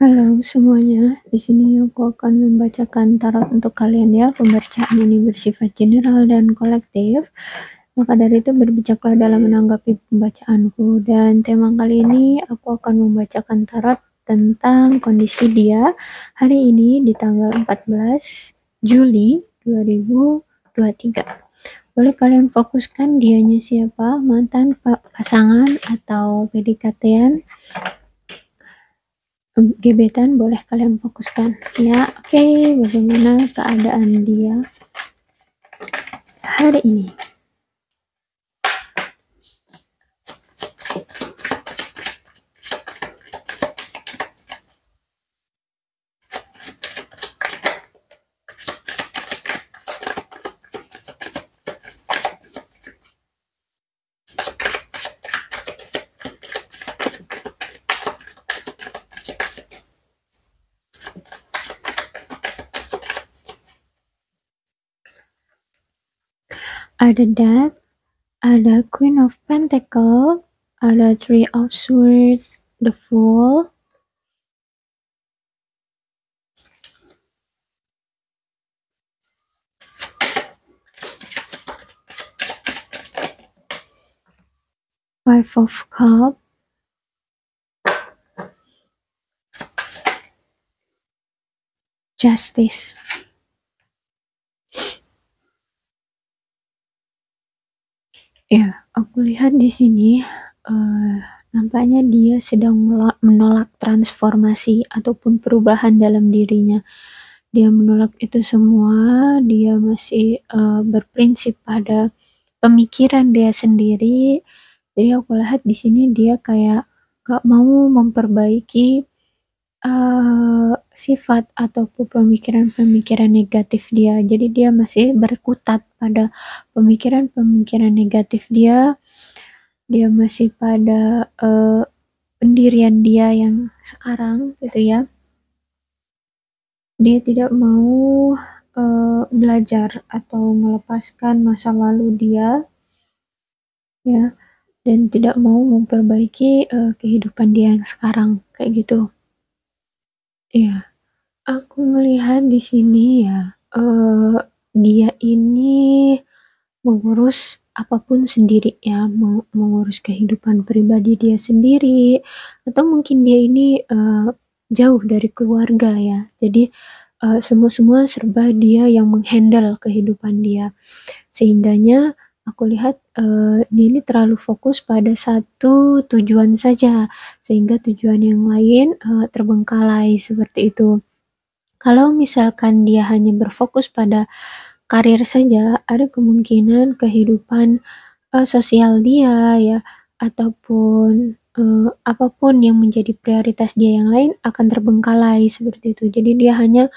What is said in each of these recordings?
Halo semuanya, di sini aku akan membacakan tarot untuk kalian ya. Pembacaan ini bersifat general dan kolektif. Maka dari itu berbijaklah dalam menanggapi pembacaanku. Dan tema kali ini aku akan membacakan tarot tentang kondisi dia hari ini di tanggal 14 Juli 2023. Boleh kalian fokuskan dianya siapa, mantan, pasangan, atau PDKT-an, gebetan, boleh kalian fokuskan ya. Oke, bagaimana keadaan dia hari ini? Ada Death, ada Queen of Pentacle, ada Three of Swords, the Fool, Five of Cups, Justice. Ya, aku lihat di sini nampaknya dia sedang menolak transformasi ataupun perubahan dalam dirinya. Dia menolak itu semua, dia masih berprinsip pada pemikiran dia sendiri. Jadi aku lihat di sini dia kayak gak mau memperbaiki sifat ataupun pemikiran-pemikiran negatif dia. Jadi dia masih berkutat pada pemikiran-pemikiran negatif dia. Dia masih pada pendirian dia yang sekarang gitu ya. Dia tidak mau belajar atau melepaskan masa lalu dia ya, dan tidak mau memperbaiki kehidupan dia yang sekarang kayak gitu. Iya, aku melihat di sini ya, dia ini mengurus apapun sendiri ya, mengurus kehidupan pribadi dia sendiri, atau mungkin dia ini jauh dari keluarga ya. Jadi semua serba dia yang menghandle kehidupan dia. Sehingganya aku lihat dia ini terlalu fokus pada satu tujuan saja, sehingga tujuan yang lain terbengkalai seperti itu. Kalau misalkan dia hanya berfokus pada karir saja, ada kemungkinan kehidupan sosial dia ya, ataupun apapun yang menjadi prioritas dia yang lain akan terbengkalai seperti itu. Jadi dia hanya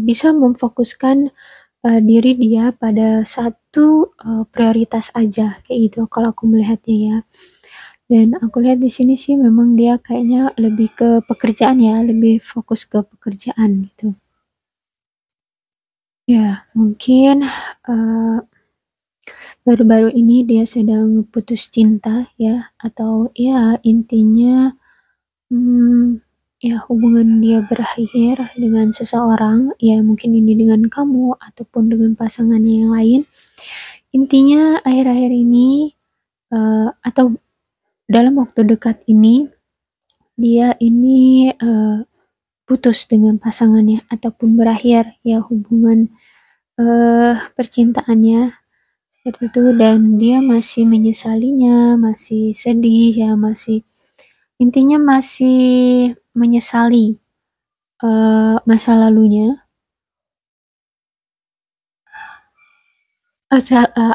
bisa memfokuskan diri dia pada satu prioritas aja kayak gitu kalau aku melihatnya ya. Dan aku lihat di sini sih memang dia kayaknya lebih ke pekerjaan ya, lebih fokus ke pekerjaan gitu. Ya, mungkin baru-baru ini dia sedang putus cinta ya, atau ya intinya ya hubungan dia berakhir dengan seseorang, ya mungkin ini dengan kamu ataupun dengan pasangannya yang lain. Intinya akhir-akhir ini atau dalam waktu dekat ini dia ini putus dengan pasangannya ataupun berakhir ya hubungan percintaannya seperti itu, dan dia masih menyesalinya, masih sedih ya, masih intinya masih menyesali masa lalunya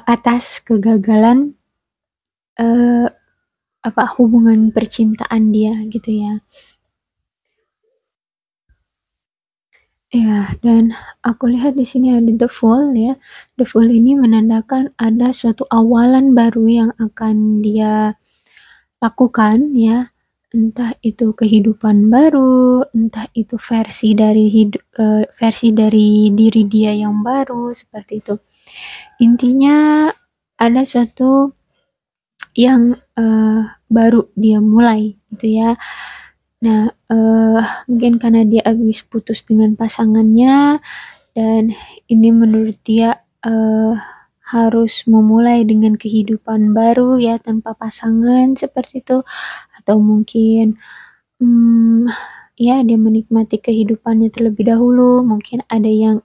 atas kegagalan hubungan percintaan dia gitu ya. Ya, dan aku lihat di sini ada The Fool ya. The Fool ini menandakan ada suatu awalan baru yang akan dia lakukan ya. Entah itu kehidupan baru, entah itu versi dari diri dia yang baru seperti itu. Intinya ada suatu yang baru dia mulai gitu ya. Nah, mungkin karena dia habis putus dengan pasangannya dan ini menurut dia harus memulai dengan kehidupan baru ya tanpa pasangan seperti itu, atau mungkin ya dia menikmati kehidupannya terlebih dahulu, mungkin ada yang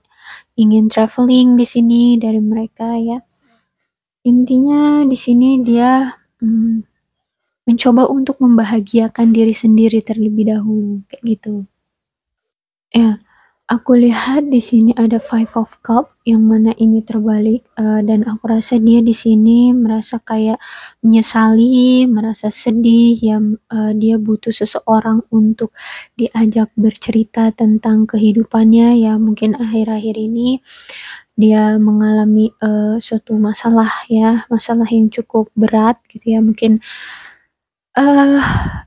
ingin traveling di sini dari mereka ya. Intinya di sini dia mencoba untuk membahagiakan diri sendiri terlebih dahulu kayak gitu. Ya, aku lihat di sini ada Five of Cup yang mana ini terbalik, dan aku rasa dia di sini merasa kayak menyesali, merasa sedih ya, dia butuh seseorang untuk diajak bercerita tentang kehidupannya ya. Mungkin akhir-akhir ini dia mengalami suatu masalah ya, masalah yang cukup berat gitu ya. Mungkin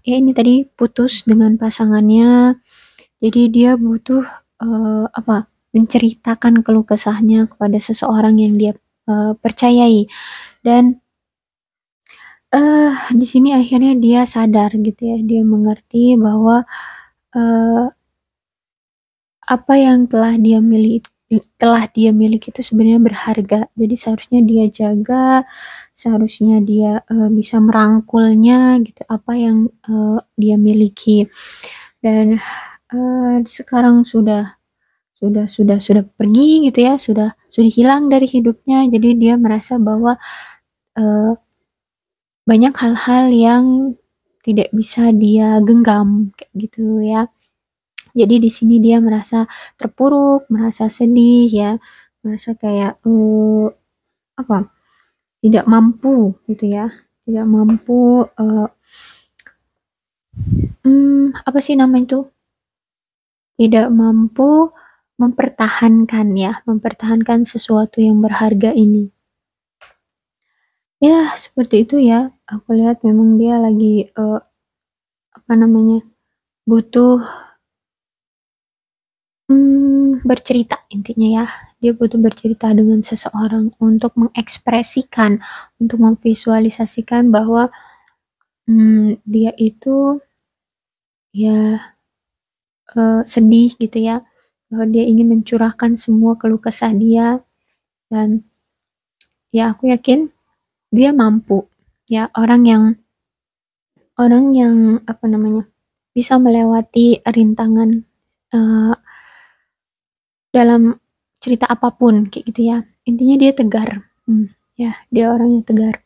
ya ini tadi putus dengan pasangannya, jadi dia butuh menceritakan keluh kesahnya kepada seseorang yang dia percayai, dan di sini akhirnya dia sadar gitu ya, dia mengerti bahwa apa yang telah dia miliki itu sebenarnya berharga. Jadi seharusnya dia jaga, seharusnya dia bisa merangkulnya gitu apa yang dia miliki. Dan sekarang sudah pergi gitu ya, sudah hilang dari hidupnya. Jadi dia merasa bahwa banyak hal-hal yang tidak bisa dia genggam kayak gitu ya. Jadi di sini dia merasa terpuruk, merasa sedih ya, merasa kayak tidak mampu gitu ya, tidak mampu apa sih nama itu? Tidak mampu mempertahankan sesuatu yang berharga ini. Ya, seperti itu ya. Aku lihat memang dia lagi butuh bercerita intinya ya. Dia butuh bercerita dengan seseorang untuk mengekspresikan, untuk memvisualisasikan bahwa dia itu ya sedih gitu ya, bahwa dia ingin mencurahkan semua keluh kesah dia, dan ya aku yakin dia mampu ya, orang yang bisa melewati rintangan dalam cerita apapun kayak gitu ya. Intinya dia tegar. Ya, dia orangnya tegar.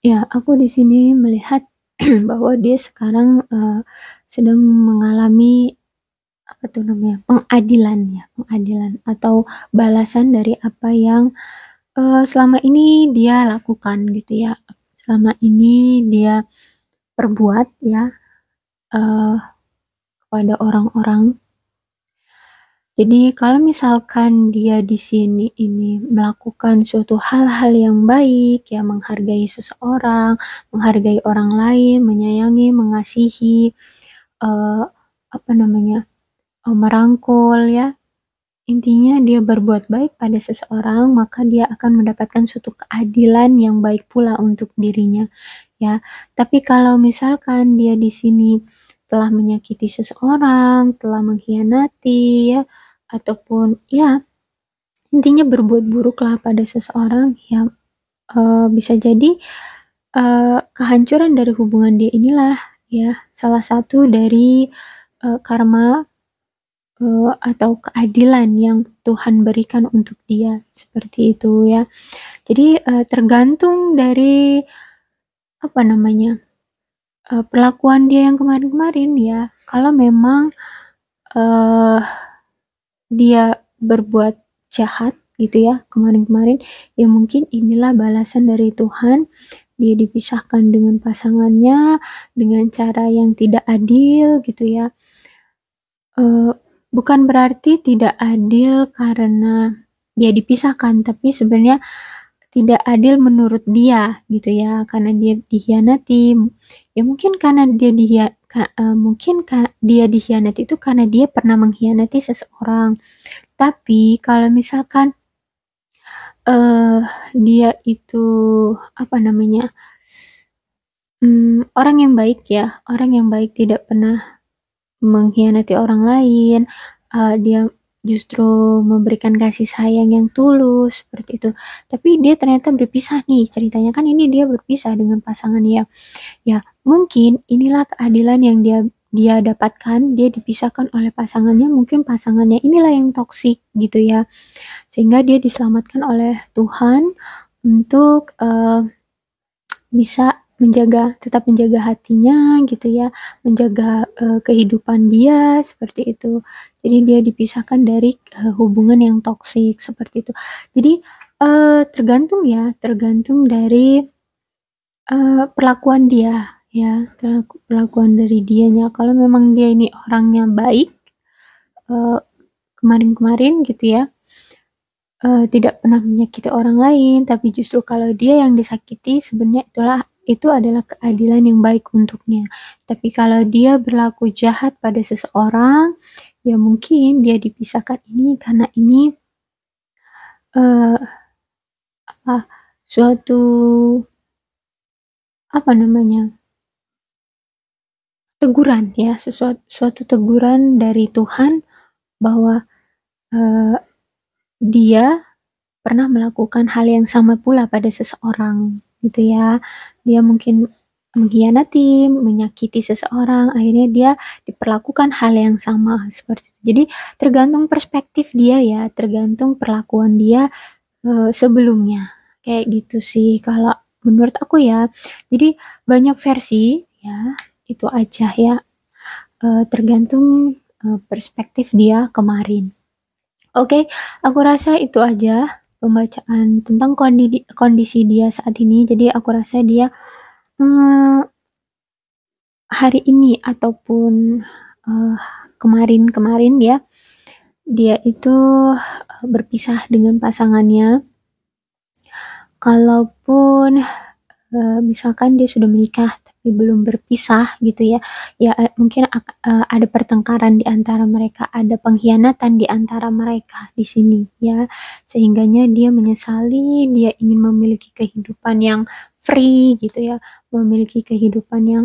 Ya, aku di sini melihat bahwa dia sekarang sedang mengalami pengadilan atau balasan dari apa yang selama ini dia lakukan gitu ya. Selama ini dia perbuat ya kepada orang-orang. Jadi kalau misalkan dia di sini ini melakukan suatu hal-hal yang baik ya, menghargai seseorang, menghargai orang lain, menyayangi, mengasihi, merangkul ya. Intinya dia berbuat baik pada seseorang, maka dia akan mendapatkan suatu keadilan yang baik pula untuk dirinya ya. Tapi kalau misalkan dia di sini telah menyakiti seseorang, telah mengkhianati ya, ataupun ya intinya berbuat buruklah pada seseorang ya, bisa jadi kehancuran dari hubungan dia inilah ya salah satu dari karma atau keadilan yang Tuhan berikan untuk dia, seperti itu ya. Jadi tergantung dari perlakuan dia yang kemarin-kemarin ya. Kalau memang dia berbuat jahat gitu ya kemarin-kemarin, ya mungkin inilah balasan dari Tuhan. Dia dipisahkan dengan pasangannya dengan cara yang tidak adil gitu ya. Bukan berarti tidak adil karena dia dipisahkan, tapi sebenarnya tidak adil menurut dia gitu ya, karena dia dikhianati. Ya mungkin karena dia dikhianati itu karena dia pernah mengkhianati seseorang. Tapi kalau misalkan dia itu orang yang baik ya, orang yang baik tidak pernah mengkhianati orang lain, dia justru memberikan kasih sayang yang tulus, seperti itu. Tapi dia ternyata berpisah nih, ceritanya kan ini dia berpisah dengan pasangannya. Ya, mungkin inilah keadilan yang dia dia dapatkan, dia dipisahkan oleh pasangannya, mungkin pasangannya inilah yang toksik gitu ya. Sehingga dia diselamatkan oleh Tuhan untuk bisa tetap menjaga hatinya gitu ya, menjaga kehidupan dia seperti itu. Jadi dia dipisahkan dari hubungan yang toksik seperti itu. Jadi tergantung ya, tergantung dari perlakuan dia ya, perlakuan dari dianya. Kalau memang dia ini orangnya baik, kemarin-kemarin gitu ya, tidak pernah menyakiti orang lain, tapi justru kalau dia yang disakiti, sebenarnya itu adalah keadilan yang baik untuknya. Tapi kalau dia berlaku jahat pada seseorang, ya mungkin dia dipisahkan ini karena ini suatu teguran ya, suatu teguran dari Tuhan bahwa dia pernah melakukan hal yang sama pula pada seseorang gitu ya. Dia mungkin mengkhianati, menyakiti seseorang, akhirnya dia diperlakukan hal yang sama seperti itu. Jadi tergantung perspektif dia ya, tergantung perlakuan dia sebelumnya. Kayak gitu sih kalau menurut aku ya. Jadi banyak versi ya, itu aja ya. Tergantung perspektif dia kemarin. Oke, aku rasa itu aja pembacaan tentang kondisi dia saat ini. Jadi aku rasa dia hari ini ataupun kemarin-kemarin ya, dia itu berpisah dengan pasangannya. Kalaupun misalkan dia sudah menikah tapi belum berpisah gitu ya, ya mungkin ada pertengkaran di antara mereka, ada pengkhianatan di antara mereka di sini ya, sehingganya dia menyesali, dia ingin memiliki kehidupan yang free gitu ya, memiliki kehidupan yang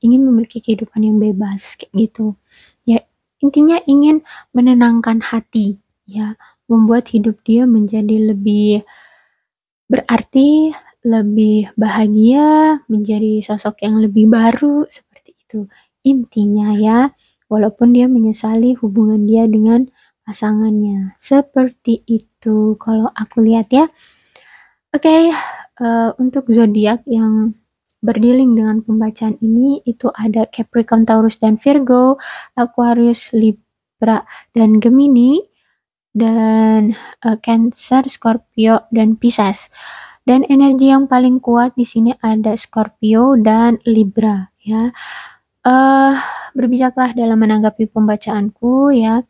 ingin memiliki kehidupan yang bebas kayak gitu ya, intinya ingin menenangkan hati ya, membuat hidup dia menjadi lebih berarti, lebih bahagia, menjadi sosok yang lebih baru, seperti itu. Intinya ya, walaupun dia menyesali hubungan dia dengan pasangannya. Seperti itu kalau aku lihat ya. Oke, untuk zodiak yang berdealing dengan pembacaan ini itu ada Capricorn, Taurus, dan Virgo, Aquarius, Libra, dan Gemini, dan Cancer, Scorpio, dan Pisces. Dan energi yang paling kuat di sini ada Scorpio dan Libra ya. Berbijaklah dalam menanggapi pembacaanku ya.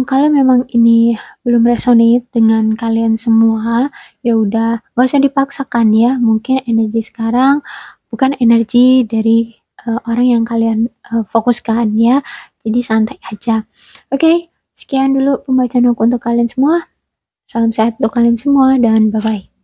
Kalau memang ini belum resonate dengan kalian semua, ya udah gak usah dipaksakan ya. Mungkin energi sekarang bukan energi dari orang yang kalian fokuskan ya. Jadi santai aja. Oke, sekian dulu pembacaan aku untuk kalian semua. Salam sehat untuk kalian semua dan bye-bye.